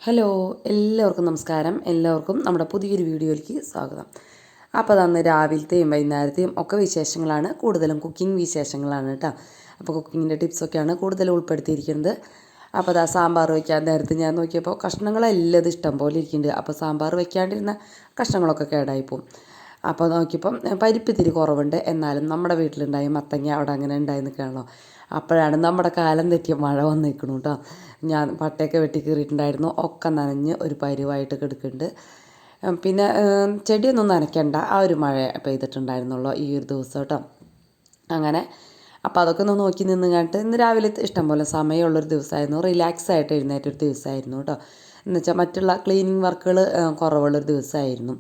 Hello, എല്ലാവർക്കും നമസ്കാരം. എല്ലാവർക്കും നമ്മുടെ പുതിയൊരു വീഡിയോയിലേക്ക് സ്വാഗതം. അപ്പോൾ അന്ന് രാവിലത്തെയും വൈകുന്നേരത്തെയും ഒക്കെ വിശേഷങ്ങളാണ്, കൂടുതലും കുക്കിംഗ് വിശേഷങ്ങളാണ് കേട്ടോ. അപ്പോൾ കുക്കിങ്ങിൻ്റെ ടിപ്സൊക്കെയാണ് കൂടുതലും ഉൾപ്പെടുത്തിയിരിക്കുന്നത്. അപ്പോൾ അതാ സാമ്പാർ വയ്ക്കാൻ നേരത്ത് ഞാൻ നോക്കിയപ്പോൾ കഷ്ണങ്ങളെല്ലാം ഇഷ്ടം പോലെ ഇരിക്കുന്നുണ്ട്. അപ്പോൾ സാമ്പാർ വയ്ക്കാണ്ടിരുന്ന കഷ്ണങ്ങളൊക്കെ കേടായിപ്പോവും. അപ്പോൾ നോക്കിയപ്പം പരിപ്പ് ഇത്തിരി കുറവുണ്ട്. എന്നാലും നമ്മുടെ വീട്ടിലുണ്ടായ മത്തങ്ങ അവിടെ അങ്ങനെ ഉണ്ടായി നിൽക്കുകയാണല്ലോ. അപ്പോഴാണ് നമ്മുടെ കാലം തെറ്റിയ മഴ വന്നിരിക്കണു കേട്ടോ. ഞാൻ പട്ടയൊക്കെ വെട്ടി കീറിയിട്ടുണ്ടായിരുന്നു, ഒക്കെ നനഞ്ഞ് ഒരു പരുവായിട്ട് കിടക്കുന്നുണ്ട്. പിന്നെ ചെടിയൊന്നും നനയ്ക്കണ്ട, ആ ഒരു മഴ പെയ്തിട്ടുണ്ടായിരുന്നുള്ളൂ ഈ ഒരു ദിവസം കേട്ടോ. അങ്ങനെ അപ്പോൾ അതൊക്കെ ഒന്ന് നോക്കി നിന്ന് കണ്ടിട്ട് ഇന്ന് രാവിലെ ഇഷ്ടംപോലെ സമയമുള്ളൊരു ദിവസമായിരുന്നു, റിലാക്സ് ആയിട്ട് എഴുന്നേറ്റൊരു ദിവസമായിരുന്നു കേട്ടോ. എന്നുവെച്ചാൽ മറ്റുള്ള ക്ലീനിങ് വർക്കുകൾ കുറവുള്ളൊരു ദിവസമായിരുന്നു.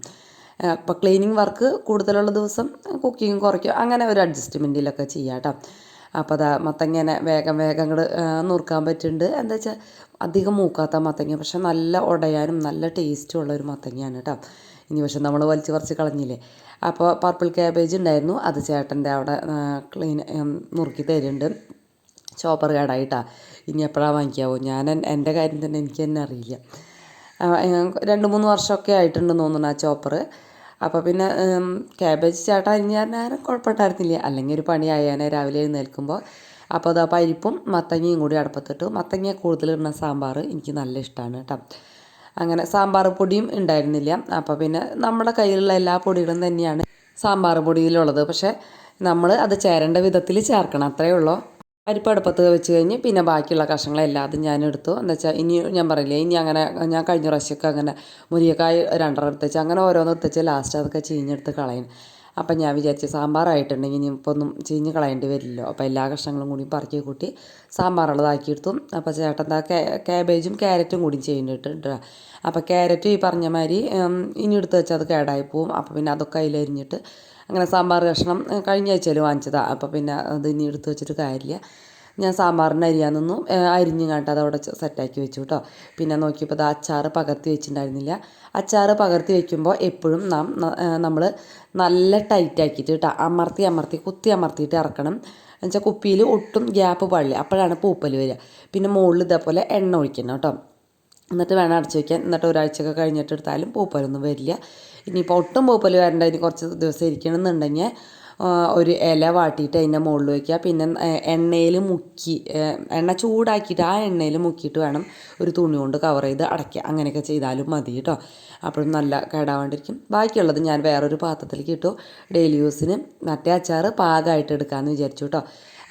അപ്പോൾ ക്ലീനിങ് വർക്ക് കൂടുതലുള്ള ദിവസം കുക്കിങ് കുറയ്ക്കും, അങ്ങനെ ഒരു അഡ്ജസ്റ്റ്മെൻറ്റിലൊക്കെ ചെയ്യാം കേട്ടോ. അപ്പോൾ അതാ മത്തങ്ങനെ വേഗം വേഗം അങ്ങോട്ട് നുറുക്കാൻ പറ്റുന്നുണ്ട്. എന്താ വെച്ചാൽ അധികം മൂക്കാത്ത മത്തങ്ങ, പക്ഷെ നല്ല ഉടയാനും നല്ല ടേസ്റ്റും ഉള്ളൊരു മത്തങ്ങയാണ് കേട്ടോ. ഇനി പക്ഷെ നമ്മൾ വലിച്ച് പറിച്ച് കളഞ്ഞില്ലേ. അപ്പോൾ പർപ്പിൾ ക്യാബേജ് ഉണ്ടായിരുന്നു, അത് ചേട്ടൻ്റെ അവിടെ നുറുക്കി തരുന്നുണ്ട്. ചോപ്പർ കേടായിട്ടാ, ഇനി എപ്പോഴാണ് വാങ്ങിക്കാവോ? ഞാൻ എൻ്റെ കാര്യം തന്നെ എനിക്ക് തന്നെ അറിയില്ല. 2-3 വർഷമൊക്കെ ആയിട്ടുണ്ടെന്ന് തോന്നുന്നു ആ ചോപ്പർ. അപ്പോൾ പിന്നെ ക്യാബേജ് ചേട്ടാ ഞാൻ കുഴപ്പമുണ്ടായിരുന്നില്ല, അല്ലെങ്കിൽ ഒരു പണിയായാനെ രാവിലെ എഴുന്നേൽക്കുമ്പോൾ. അപ്പോൾ അതാ പരിപ്പും മത്തങ്ങയും കൂടി അടുപ്പത്തിട്ടു. മത്തങ്ങ കൂടുതലിടുന്ന സാമ്പാർ എനിക്ക് നല്ല ഇഷ്ടമാണ് കേട്ടോ. അങ്ങനെ സാമ്പാർ പൊടിയും ഉണ്ടായിരുന്നില്ല. അപ്പോൾ പിന്നെ നമ്മുടെ കയ്യിലുള്ള എല്ലാ പൊടികളും തന്നെയാണ് സാമ്പാർ പൊടിയിലുള്ളത്. പക്ഷേ നമ്മൾ അത് ചേരേണ്ട വിധത്തിൽ ചേർക്കണം, അത്രയേ ഉള്ളൂ. പരിപ്പ് അടുപ്പത്ത് വെച്ച് കഴിഞ്ഞ് പിന്നെ ബാക്കിയുള്ള കഷ്ണങ്ങളെല്ലാം അത് ഞാൻ എടുത്തു. എന്താ വെച്ചാൽ ഇനി ഞാൻ പറയില്ലേ, ഇനി അങ്ങനെ ഞാൻ കഴിഞ്ഞ പ്രാവശ്യമൊക്കെ അങ്ങനെ മുരിങ്ങക്കായ് 2 എടുത്തുവെച്ച് അങ്ങനെ ഓരോന്ന് എടുത്തുവെച്ച് ലാസ്റ്റ് അതൊക്കെ ചീഞ്ഞെടുത്ത് കളയും. അപ്പം ഞാൻ വിചാരിച്ചു സാമ്പാറായിട്ടുണ്ടെങ്കിൽ ഇനി ഇപ്പോൾ ഒന്നും ചീഞ്ഞ് കളയേണ്ടി വരില്ലല്ലോ. അപ്പോൾ എല്ലാ കഷ്ണങ്ങളും കൂടി പറക്കി കൂട്ടി സാമ്പാറുള്ളതാക്കിയെടുത്തു. അപ്പോൾ ചേട്ടൻ ക്യാബേജും ക്യാരറ്റും കൂടി ചെയ്യുന്നുണ്ട്. അപ്പോൾ ക്യാരറ്റ് ഈ പറഞ്ഞ മാതിരി ഇനി എടുത്ത് വെച്ചാൽ അത് കേടായി പോവും. അപ്പോൾ പിന്നെ അതൊക്കെ അതിലരിഞ്ഞിട്ട് അങ്ങനെ സാമ്പാർ കഷ്ണം കഴിഞ്ഞ ആഴ്ചയിൽ വാങ്ങിച്ചതാണ്. അപ്പോൾ പിന്നെ അത് ഇനി എടുത്ത് വെച്ചിട്ട് കാര്യമില്ല. ഞാൻ സാമ്പാറിന് അരിയാൻ നിന്നു, അരിഞ്ഞ് കണ്ടിട്ട് അതവിടെ സെറ്റാക്കി വെച്ചു കേട്ടോ. പിന്നെ നോക്കിയപ്പോൾ അത് അച്ചാർ പകർത്തി വെച്ചിട്ടുണ്ടായിരുന്നില്ല. അച്ചാർ പകർത്തി വയ്ക്കുമ്പോൾ എപ്പോഴും നമ്മൾ നല്ല ടൈറ്റാക്കിയിട്ട് കേട്ടോ, അമർത്തി കുത്തി അമർത്തിയിട്ട് ഇറക്കണം. എന്നുവെച്ചാൽ കുപ്പിയിൽ ഒട്ടും ഗ്യാപ്പ് പാടില്ല, അപ്പോഴാണ് പൂപ്പൽ വരിക. പിന്നെ മുകളിൽ ഇതേപോലെ എണ്ണ ഒഴിക്കണം കേട്ടോ, എന്നിട്ട് വേണം അടച്ച് വയ്ക്കാൻ. എന്നിട്ട് ഒരാഴ്ചയൊക്കെ കഴിഞ്ഞിട്ട് എടുത്താലും പൂപ്പലൊന്നും വരില്ല. ഇനിയിപ്പോൾ ഒട്ടും പൂപ്പൽ വരേണ്ട, ഇനി കുറച്ച് ദിവസം ഇരിക്കണമെന്നുണ്ടെങ്കിൽ ഒരു ഇല വാട്ടിയിട്ട് അതിൻ്റെ മുകളിൽ വയ്ക്കുക. പിന്നെ എണ്ണയിൽ മുക്കി, എണ്ണ ചൂടാക്കിയിട്ട് ആ എണ്ണയിൽ മുക്കിയിട്ട് വേണം ഒരു തുണി കൊണ്ട് കവർ ചെയ്ത് അടയ്ക്കുക. അങ്ങനെയൊക്കെ ചെയ്താലും മതി കേട്ടോ, അപ്പോഴും നല്ല കേടാവാണ്ടിരിക്കും. ബാക്കിയുള്ളത് ഞാൻ വേറൊരു പാത്രത്തിലേക്ക് ഇട്ടു. ഡെയിലി യൂസിന് മറ്റേ അച്ചാർ പാകമായിട്ട് എടുക്കാമെന്ന് വിചാരിച്ചു കേട്ടോ.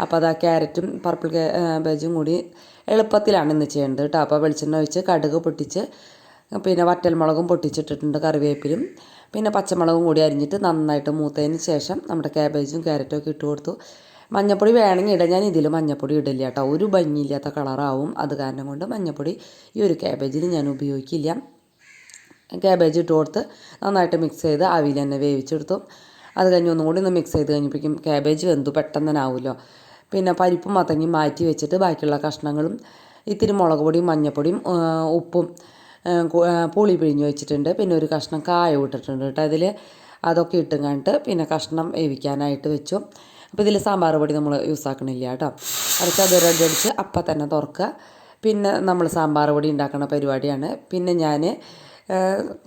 അപ്പോൾ അത് ആ ക്യാരറ്റും പർപ്പിൾ ക്യാബേജും കൂടി എളുപ്പത്തിലാണ് ഇന്ന് ചെയ്യേണ്ടത് കേട്ടോ. അപ്പോൾ വെളിച്ചെണ്ണ ഒഴിച്ച് കടുക് പൊട്ടിച്ച് പിന്നെ വറ്റൽമുളകും പൊട്ടിച്ചിട്ടിട്ടുണ്ട്, കറിവേപ്പിലും പിന്നെ പച്ചമുളകും കൂടി അരിഞ്ഞിട്ട് നന്നായിട്ട് മൂത്തതിന് ശേഷം നമ്മുടെ ക്യാബേജും ക്യാരറ്റും ഒക്കെ ഇട്ട് കൊടുത്തു. മഞ്ഞൾപ്പൊടി വേണമെങ്കിൽ ഇടാം, ഞാൻ ഇതിൽ മഞ്ഞൾപ്പൊടി ഇടില്ല കേട്ടോ, ഒരു ഭംഗിയില്ലാത്ത കളറാവും. അത് കാരണം കൊണ്ട് മഞ്ഞൾപ്പൊടി ഈ ഒരു ക്യാബേജിന് ഞാൻ ഉപയോഗിക്കില്ല. ക്യാബേജ് ഇട്ട് കൊടുത്ത് നന്നായിട്ട് മിക്സ് ചെയ്ത് ആവിയിൽ തന്നെ വേവിച്ചെടുത്തു. അത് കഴിഞ്ഞ് ഒന്നും കൂടി ഒന്ന് മിക്സ് ചെയ്ത് കഴിഞ്ഞപ്പോഴേക്കും ക്യാബേജ് വെന്തു, പെട്ടെന്ന് തന്നെ ആവുമല്ലോ. പിന്നെ പരിപ്പും മത്തങ്ങയും മാറ്റി വെച്ചിട്ട് ബാക്കിയുള്ള കഷ്ണങ്ങളും ഇത്തിരി മുളക് പൊടിയും മഞ്ഞൾപ്പൊടിയും ഉപ്പും പുളി പിഴിഞ്ഞ് വെച്ചിട്ടുണ്ട്. പിന്നെ ഒരു കഷ്ണം കായം ഇട്ടിട്ടുണ്ട് കേട്ടോ അതിൽ. അതൊക്കെ ഇട്ടും കണ്ടിട്ട് പിന്നെ കഷ്ണം വേവിക്കാനായിട്ട് വെച്ചു. അപ്പോൾ ഇതിൽ സാമ്പാർ പൊടി നമ്മൾ യൂസ് ആക്കണില്ല കേട്ടോ. അടച്ച് അത് റെഡിയടിച്ച് അപ്പം തന്നെ തുറക്കുക. പിന്നെ നമ്മൾ സാമ്പാർ പൊടി ഉണ്ടാക്കുന്ന പരിപാടിയാണ്. പിന്നെ ഞാൻ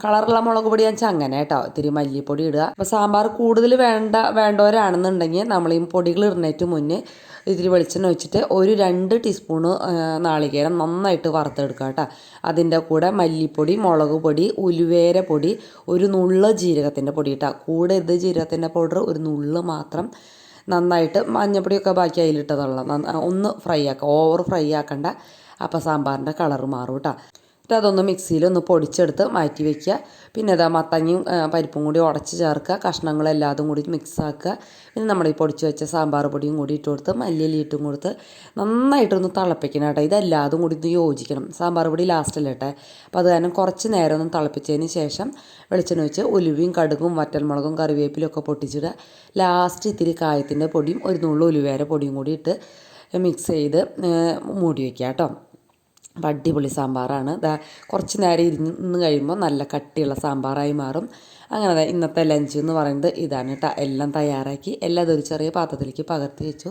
കളറുള്ള മുളക് പൊടി വെച്ചാൽ അങ്ങനെ കേട്ടോ, ഇത്തിരി മല്ലിപ്പൊടി ഇടുക. അപ്പോൾ സാമ്പാർ കൂടുതൽ വേണ്ടവരാണെന്നുണ്ടെങ്കിൽ നമ്മൾ ഈ പൊടികൾ ഇടുന്നതിന് മുന്നേ ഇതിൽ വെളിച്ചെണ്ണ ഒഴിച്ചിട്ട് ഒരു 2 ടീസ്പൂണ് നാളികേരം നന്നായിട്ട് വറുത്തെടുക്കുക കേട്ടോ. അതിൻ്റെ കൂടെ മല്ലിപ്പൊടി, മുളക് പൊടി, ഉലുവേര പൊടി, ഒരു നുള്ള് ജീരകത്തിൻ്റെ പൊടി കേട്ടോ. കൂടെ ഇത് ജീരകത്തിൻ്റെ പൗഡർ ഒരു നുള്ള് മാത്രം. നന്നായിട്ട് മഞ്ഞപ്പൊടിയൊക്കെ ബാക്കി അതിലിട്ടതുള്ള ഒന്ന് ഫ്രൈ ആക്കുക, ഓവർ ഫ്രൈ ആക്കണ്ട. അപ്പോൾ സാമ്പാറിൻ്റെ കളറ് മാറും കേട്ടോ. അതൊന്ന് മിക്സിയിലൊന്ന് പൊടിച്ചെടുത്ത് മാറ്റി വയ്ക്കുക. പിന്നെ ഇതാ മത്തങ്ങയും പരിപ്പും കൂടി ഉടച്ച് ചേർക്കുക, കഷ്ണങ്ങളെല്ലാതും കൂടി മിക്സ് ആക്കുക. പിന്നെ നമ്മൾ ഈ പൊടിച്ച് വെച്ച സാമ്പാർ പൊടിയും കൂടി ഇട്ട് കൊടുത്ത് മല്ലിയില ഇട്ടും കൊടുത്ത് നന്നായിട്ടൊന്ന് തിളപ്പിക്കണം കേട്ടോ. ഇതെല്ലാതും കൂടി ഒന്ന് യോജിക്കണം. സാമ്പാർ പൊടി ലാസ്റ്റല്ലേ കേട്ടെ. അപ്പോൾ അത് കാരണം കുറച്ച് നേരം ഒന്ന് തിളപ്പിച്ചതിന് ശേഷം വെളിച്ചെണ്ണ ഒഴിച്ച് ഉലുവയും കടുകും വറ്റൽമുളകും കറിവേപ്പിലും ഒക്കെ പൊട്ടിച്ചിടുക. ലാസ്റ്റ് ഇത്തിരി കായത്തിൻ്റെ പൊടിയും ഒരു നുള്ളു ഉലുവേര പൊടിയും കൂടി ഇട്ട് മിക്സ് ചെയ്ത് മൂടി വയ്ക്കുക കേട്ടോ. അപ്പം അടിപൊളി സാമ്പാറാണ്. കുറച്ച് നേരം ഇരുന്ന് കഴിയുമ്പോൾ നല്ല കട്ടിയുള്ള സാമ്പാറായി മാറും. അങ്ങനെ ഇന്നത്തെ ലഞ്ച് എന്ന് പറയുന്നത് ഇതാണ് കേട്ടോ. എല്ലാം തയ്യാറാക്കി എല്ലാം ഒരു ചെറിയ പാത്രത്തിലേക്ക് പകർത്തി വെച്ചു.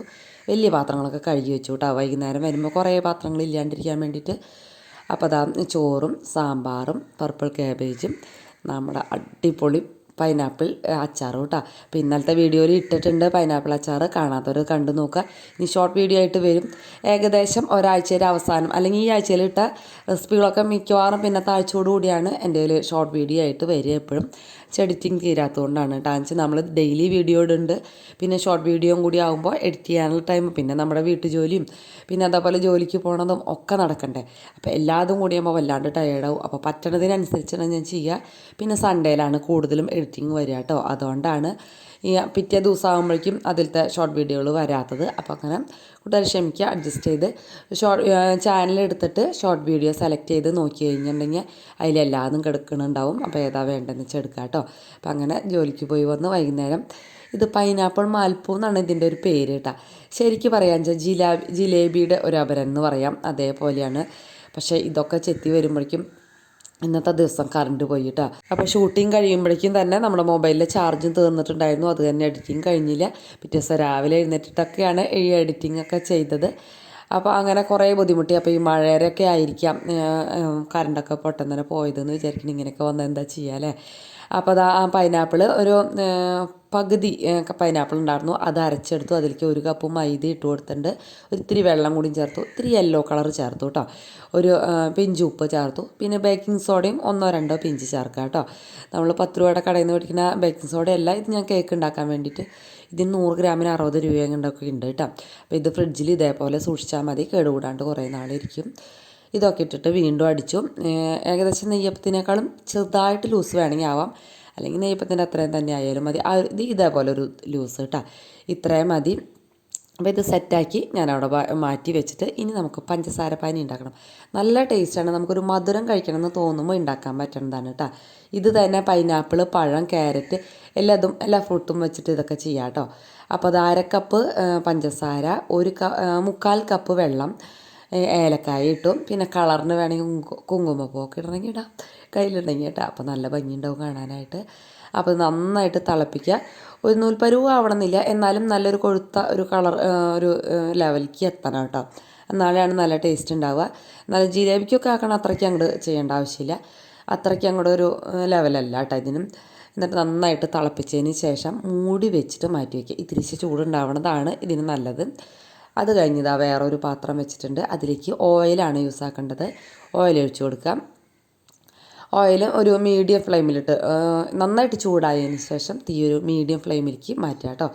വലിയ പാത്രങ്ങളൊക്കെ കഴുകി വെച്ചു കേട്ടോ. വൈകുന്നേരം വരുമ്പോൾ കുറേ പാത്രങ്ങൾ ഇല്ലാണ്ടിരിക്കാൻ വേണ്ടിയിട്ട്. അപ്പോൾ അതാ ചോറും സാമ്പാറും പർപ്പിൾ ക്യാബേജും നമ്മുടെ അടിപൊളി പൈനാപ്പിൾ അച്ചാറും കേട്ടോ. അപ്പോൾ ഇന്നലത്തെ വീഡിയോയിൽ ഇട്ടിട്ടുണ്ട് പൈനാപ്പിൾ അച്ചാർ, കാണാത്തവർ കണ്ടു നോക്കുക. ഇനി ഷോർട്ട് വീഡിയോ ആയിട്ട് വരും. ഏകദേശം ഒരാഴ്ചയുടെ അവസാനം അല്ലെങ്കിൽ ഈ ആഴ്ചയിൽ ഇട്ട റെസിപ്പികളൊക്കെ മിക്കവാറും പിന്നത്തെ ആഴ്ചയോടുകൂടിയാണ് എൻ്റെ കയ്യിൽ ഷോർട്ട് വീഡിയോ ആയിട്ട് വരിക. എപ്പോഴും എഡിറ്റിംഗ് തീരാത്തതുകൊണ്ടാണ് കേട്ടോ. നമ്മൾ ഡെയിലി വീഡിയോ ഇടുന്നുണ്ട്, പിന്നെ ഷോർട്ട് വീഡിയോയും കൂടി ആകുമ്പോൾ എഡിറ്റ് ചെയ്യാനുള്ള ടൈം, പിന്നെ നമ്മുടെ വീട്ടുജോലിയും പിന്നെ അതേപോലെ ജോലിക്ക് പോകണതും ഒക്കെ നടക്കണ്ടേ. അപ്പോൾ എല്ലാതും കൂടി ആകുമ്പോൾ വല്ലാണ്ട് ടയേർഡാവും. അപ്പോൾ പറ്റണതിനനുസരിച്ചാണ് ഞാൻ ചെയ്യുക. പിന്നെ സൺഡേയിലാണ് കൂടുതലും എഡിറ്റിംഗ് വരിക കേട്ടോ. അതുകൊണ്ടാണ് ഈ പിറ്റേ ദിവസം ആകുമ്പോഴേക്കും അതിലത്തെ ഷോർട്ട് വീഡിയോകൾ വരാത്തത്. അപ്പോൾ അങ്ങനെ കൂട്ടുകാർ ക്ഷമിക്കുക, അഡ്ജസ്റ്റ് ചെയ്ത് ചാനലെടുത്തിട്ട് ഷോർട്ട് വീഡിയോ സെലക്ട് ചെയ്ത് നോക്കി കഴിഞ്ഞിട്ടുണ്ടെങ്കിൽ അതിലെല്ലാതും കിടക്കുന്നുണ്ടാവും. അപ്പോൾ ഏതാ വേണ്ടതെന്ന് വെച്ചാൽ എടുക്കുക കേട്ടോ. അപ്പോൾ അങ്ങനെ ജോലിക്ക് പോയി വന്ന് വൈകുന്നേരം ഇത് പൈനാപ്പിൾ മാൽപ്പൂ എന്നാണ് ഇതിൻ്റെ ഒരു പേര് കേട്ടോ. ശരിക്കും പറയാൻ വെച്ചാൽ ജിലേബിയുടെ ഒരു അപരം എന്ന് പറയാം, അതേപോലെയാണ്. പക്ഷേ ഇതൊക്കെ ചെത്തി വരുമ്പോഴേക്കും ഇന്നത്തെ ദിവസം കറണ്ട് പോയി കേട്ടോ. അപ്പോൾ ഷൂട്ടിങ് കഴിയുമ്പോഴേക്കും തന്നെ നമ്മുടെ മൊബൈലിലെ ചാർജും തീർന്നിട്ടുണ്ടായിരുന്നു. അത് തന്നെ എഡിറ്റിങ് കഴിഞ്ഞില്ല. പിറ്റേ ദിവസം രാവിലെ എഴുന്നേറ്റിട്ടൊക്കെയാണ് ഈ എഡിറ്റിംഗ് ഒക്കെ ചെയ്തത്. അപ്പോൾ അങ്ങനെ കുറേ ബുദ്ധിമുട്ടി. അപ്പോൾ ഈ മഴയൊക്കെ ആയിരിക്കാം കറണ്ടൊക്കെ പെട്ടെന്ന് തന്നെ പോയതെന്ന് വിചാരിക്കണം. ഇങ്ങനെയൊക്കെ വന്നാൽ എന്താ ചെയ്യുക അല്ലേ. അപ്പോൾ അത് ആ പൈനാപ്പിൾ ഒരു പകുതി പൈനാപ്പിൾ ഉണ്ടായിരുന്നു, അത് അരച്ചെടുത്തു. അതിലേക്ക് 1 കപ്പ് മൈദ ഇട്ട് കൊടുത്തിട്ടുണ്ട്. ഒത്തിരി വെള്ളം കൂടി ചേർത്തു, ഇത്തിരി യെല്ലോ കളർ ചേർത്തു കേട്ടോ. ഒരു പിഞ്ച് ഉപ്പ് ചേർത്തു. പിന്നെ ബേക്കിംഗ് സോഡയും 1-2 പിഞ്ച് ചേർക്കുക കേട്ടോ. നമ്മൾ 10 രൂപയുടെ കടയിൽ നിന്ന് മേടിക്കുന്ന ബേക്കിംഗ് സോഡയല്ല ഇത്. ഞാൻ കേക്ക് ഉണ്ടാക്കാൻ വേണ്ടിയിട്ട് ഇതിന് 100 ഗ്രാമിന് 60 രൂപയൊക്കെ ഉണ്ട് കേട്ടോ. അപ്പോൾ ഇത് ഫ്രിഡ്ജിൽ ഇതേപോലെ സൂക്ഷിച്ചാൽ മതി, കേടുകൂടാണ്ട് കുറേ നാളിരിക്കും. ഇതൊക്കെ ഇട്ടിട്ട് വീണ്ടും അടിച്ചു. ഏകദേശം നെയ്യപ്പത്തിനേക്കാളും ചെറുതായിട്ട് ലൂസ് വേണമെങ്കിൽ ആവാം, അല്ലെങ്കിൽ നെയ്യപ്പത്തിൻ്റെ അത്രയും തന്നെ ആയാലും മതി. ഇതേപോലെ ഒരു ലൂസ് കേട്ടോ, ഇത്രയും മതി. അപ്പോൾ ഇത് സെറ്റാക്കി ഞാനവിടെ മാറ്റി വെച്ചിട്ട് ഇനി നമുക്ക് പഞ്ചസാര പാനി ഉണ്ടാക്കണം. നല്ല ടേസ്റ്റാണ്. നമുക്കൊരു മധുരം കഴിക്കണമെന്ന് തോന്നുമ്പോൾ ഉണ്ടാക്കാൻ പറ്റുന്നതാണ് കേട്ടോ. ഇത് തന്നെ പൈനാപ്പിൾ, പഴം, ക്യാരറ്റ് എല്ലാ ഫ്രൂട്ടും വെച്ചിട്ട് ഇതൊക്കെ ചെയ്യാം കേട്ടോ. അപ്പോൾ അത് 1/2 കപ്പ് പഞ്ചസാര, 1/4 കപ്പ് വെള്ളം, ഏലക്കായ ഇട്ടു. പിന്നെ കളറിന് വേണമെങ്കിൽ കുങ്കുമപ്പൂവൊക്കെ ഇടണമെങ്കിൽ ഇടാം, കയ്യിലുണ്ടെങ്കിൽ കേട്ടോ. അപ്പോൾ നല്ല ഭംഗിയുണ്ടാവും കാണാനായിട്ട്. അപ്പോൾ നന്നായിട്ട് തിളപ്പിക്കുക. ഒരു നൂൽപ്പരുവ് ആവണമെന്നില്ല, എന്നാലും നല്ലൊരു കൊഴുത്ത ഒരു കളർ ഒരു ലെവലിലേക്ക് എത്തണം കേട്ടോ. എന്നാലാണ് നല്ല ടേസ്റ്റ് ഉണ്ടാവുക. നല്ല ജിലേബിക്കൊക്കെ ആക്കണം, അത്രയ്ക്ക് അങ്ങോട്ട് ചെയ്യേണ്ട ആവശ്യമില്ല. അത്രയ്ക്ക് അങ്ങോട്ട് ഒരു ലെവലല്ല കേട്ടോ ഇതിനും. എന്നിട്ട് നന്നായിട്ട് തിളപ്പിച്ചതിന് ശേഷം മൂടി വെച്ചിട്ട് മാറ്റി വയ്ക്കുക. ഇത്തിരിച്ച് ചൂടുണ്ടാവണതാണ് ഇതിന് നല്ലത്. അത് കഴിഞ്ഞതാ വേറൊരു പാത്രം വെച്ചിട്ടുണ്ട്. അതിലേക്ക് ഓയിലാണ് യൂസ് ആക്കേണ്ടത്. ഓയിൽ ഒഴിച്ച് കൊടുക്കാം. ഓയിൽ ഒരു മീഡിയം ഫ്ലെയിമിലിട്ട് നന്നായിട്ട് ചൂടായതിന് ശേഷം തീ ഒരു മീഡിയം ഫ്ലെയിമിലേക്ക് മാറ്റുക കേട്ടോ.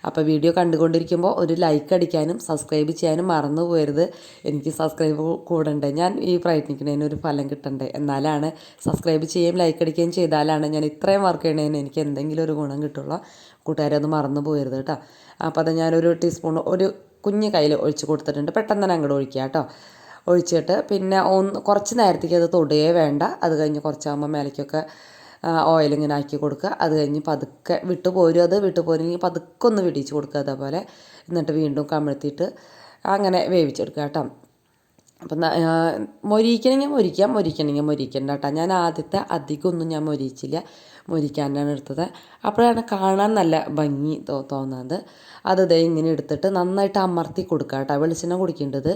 അപ്പോൾ വീഡിയോ കണ്ടുകൊണ്ടിരിക്കുമ്പോൾ ഒരു ലൈക്ക് അടിക്കാനും സബ്സ്ക്രൈബ് ചെയ്യാനും മറന്നു പോകരുത്. എനിക്ക് സബ്സ്ക്രൈബ് കൂടണ്ടേ, ഞാൻ ഈ പ്രയത്നിക്കുന്നതിന് ഒരു ഫലം കിട്ടണ്ടേ. എന്നാലാണ് സബ്സ്ക്രൈബ് ചെയ്യുകയും ലൈക്ക് അടിക്കുകയും ചെയ്താലാണ് ഞാൻ ഇത്രയും വർക്ക് ചെയ്യണതിന് എനിക്ക് എന്തെങ്കിലും ഒരു ഗുണം കിട്ടുള്ളൂ. കൂട്ടുകാരെ അത് മറന്നു പോകരുത് കേട്ടോ. അപ്പോൾ അത് ഞാനൊരു ടീസ്പൂൺ ഒരു കുഞ്ഞ് കയ്യിൽ ഒഴിച്ച് കൊടുത്തിട്ടുണ്ട്. പെട്ടെന്ന് തന്നെ അങ്ങോട്ട് ഒഴിക്കുക കേട്ടോ. ഒഴിച്ചിട്ട് പിന്നെ കുറച്ച് നേരത്തേക്ക് അത് തൊടുകയേ വേണ്ട. അത് കഴിഞ്ഞ് കുറച്ചാകുമ്പോൾ മേലേക്കൊക്കെ ഓയിൽ ഇങ്ങനെ ആക്കി കൊടുക്കുക. അത് കഴിഞ്ഞ് പതുക്കെ വിട്ടു പോരുമെങ്കിൽ പതുക്കെ ഒന്ന് വിടിച്ച് കൊടുക്കുക അതേപോലെ. എന്നിട്ട് വീണ്ടും കമിഴ്ത്തിയിട്ട് അങ്ങനെ വേവിച്ചെടുക്കുക കേട്ടോ. അപ്പം മൊരിക്കണമെങ്കിൽ മൊരിക്കണ്ട കേട്ടോ. ഞാൻ ആദ്യത്തെ അധികമൊന്നും ഞാൻ മൊരിച്ചില്ല, മൊരിക്കാനാണ് എടുത്തത്. അപ്പോഴാണ് കാണാൻ നല്ല ഭംഗി തോന്നുന്നത്. അത് ഇങ്ങനെ എടുത്തിട്ട് നന്നായിട്ട് അമർത്തി കൊടുക്കുക കേട്ടോ. വെളിച്ചെണ്ണ കുടിക്കേണ്ടത്.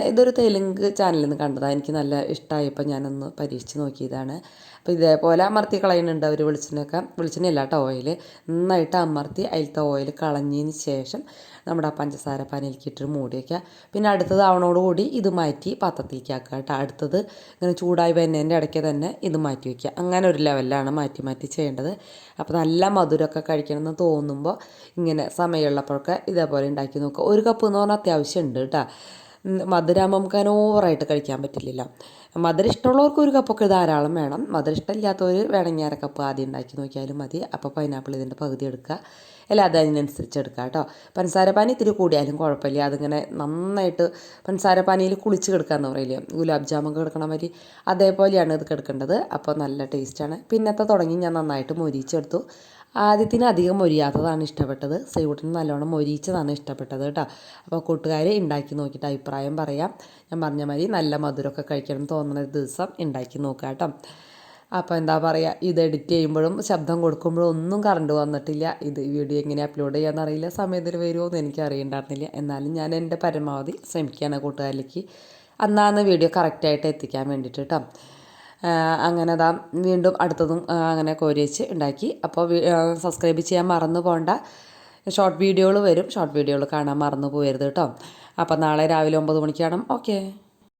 ഇതൊരു തെലുങ്ക് ചാനലിൽ നിന്ന് കണ്ടതാണ്, എനിക്ക് നല്ല ഇഷ്ടമായപ്പോൾ ഞാനൊന്ന് പരീക്ഷിച്ച് നോക്കിയതാണ്. അപ്പോൾ ഇതേപോലെ അമർത്തി കളയുന്നുണ്ട് അവർ വെളിച്ചെണ്ണയല്ല കേട്ടോ, ഓയിൽ നന്നായിട്ട് അമർത്തി അതിലത്തെ ഓയിൽ കളഞ്ഞതിന് ശേഷം നമ്മുടെ ആ പഞ്ചസാര പാനിലേക്ക് ഇട്ടിട്ട് മൂടി വയ്ക്കുക. പിന്നെ അടുത്തത് ആവണോടുകൂടി ഇത് മാറ്റി പാത്രത്തിലേക്ക് ആക്കുക കേട്ടോ. അടുത്തത് ഇങ്ങനെ ചൂടായി വരുന്നതിൻ്റെ ഇടയ്ക്ക് തന്നെ ഇത് മാറ്റി വയ്ക്കുക. അങ്ങനെ ഒരു ലെവലിലാണ് മാറ്റി ചെയ്യേണ്ടത്. അപ്പോൾ നല്ല മധുരമൊക്കെ കഴിക്കണമെന്ന് തോന്നുമ്പോൾ ഇങ്ങനെ സമയമുള്ളപ്പോഴൊക്കെ ഇതേപോലെ ഉണ്ടാക്കി നോക്കുക. 1 കപ്പ് എന്ന് പറഞ്ഞാൽ അത്യാവശ്യം ഉണ്ട് കേട്ടോ. മധുരമാകുമ്പോൾ നമുക്ക് അതിന് ഓവറായിട്ട് കഴിക്കാൻ പറ്റില്ലല്ലോ. മധുരം ഇഷ്ടമുള്ളവർക്ക് 1 കപ്പൊക്കെ ധാരാളം വേണം. മധുരം ഇഷ്ടമില്ലാത്തവർ വേണമെങ്കിൽ 1/2 കപ്പ് ആദ്യം ഉണ്ടാക്കി നോക്കിയാലും മതി. അപ്പോൾ പൈനാപ്പിൾ ഇതിൻ്റെ പകുതി എടുക്കുക, അല്ല അത് അതിനനുസരിച്ച് എടുക്കുക കേട്ടോ. പഞ്ചസാര പാനി ഇത്തിരി കൂടിയാലും കുഴപ്പമില്ല. അതിങ്ങനെ നന്നായിട്ട് പഞ്ചസാര പാനിയിൽ കുളിച്ച് കിടക്കാമെന്ന് പറയില്ലേ, ഗുലാബ് ജാമൊക്കെ കിടക്കണ മാതിരി അതേപോലെയാണ് ഇത് കിടക്കേണ്ടത്. അപ്പോൾ നല്ല ടേസ്റ്റാണ്. പിന്നത്തെ തുടങ്ങി ഞാൻ നന്നായിട്ട് മൊരിച്ചെടുത്തു. ആദ്യത്തിന് അധികം മൊരിയാത്തതാണ് ഇഷ്ടപ്പെട്ടത്, സൈവൂട്ടിന് നല്ലോണം മൊരിച്ചതാണ് ഇഷ്ടപ്പെട്ടത് കേട്ടോ. അപ്പോൾ കൂട്ടുകാർ ഉണ്ടാക്കി നോക്കിയിട്ട് അഭിപ്രായം പറയാം. ഞാൻ പറഞ്ഞ മാതിരി നല്ല മധുരമൊക്കെ കഴിക്കണം തോന്നുന്ന ദിവസം ഉണ്ടാക്കി നോക്കുക കേട്ടോ. അപ്പോൾ എന്താ പറയുക, ഇത് എഡിറ്റ് ചെയ്യുമ്പോഴും ശബ്ദം കൊടുക്കുമ്പോഴും ഒന്നും കറണ്ട് വന്നിട്ടില്ല. ഇത് വീഡിയോ എങ്ങനെ അപ്ലോഡ് ചെയ്യാമെന്നറിയില്ല, സമയത്തിന് വരുമോ എന്ന് എനിക്ക് അറിയണ്ടായിരുന്നില്ല. എന്നാലും ഞാൻ എൻ്റെ പരമാവധി ശ്രമിക്കുകയാണ് കൂട്ടുകാരിലേക്ക് അന്നാന്ന് വീഡിയോ കറക്റ്റായിട്ട് എത്തിക്കാൻ വേണ്ടിയിട്ട് കേട്ടോ. അങ്ങനെ അതാ വീണ്ടും അടുത്തതും അങ്ങനെ കോരി വെച്ച് ഉണ്ടാക്കി. അപ്പോൾ സബ്സ്ക്രൈബ് ചെയ്യാൻ മറന്നു പോകണ്ട. ഷോർട്ട് വീഡിയോകൾ വരും, ഷോർട്ട് വീഡിയോകൾ കാണാൻ മറന്നു പോകരുത് കേട്ടോ. അപ്പോൾ നാളെ രാവിലെ 9 മണിക്ക് കാണാം. ഓക്കേ.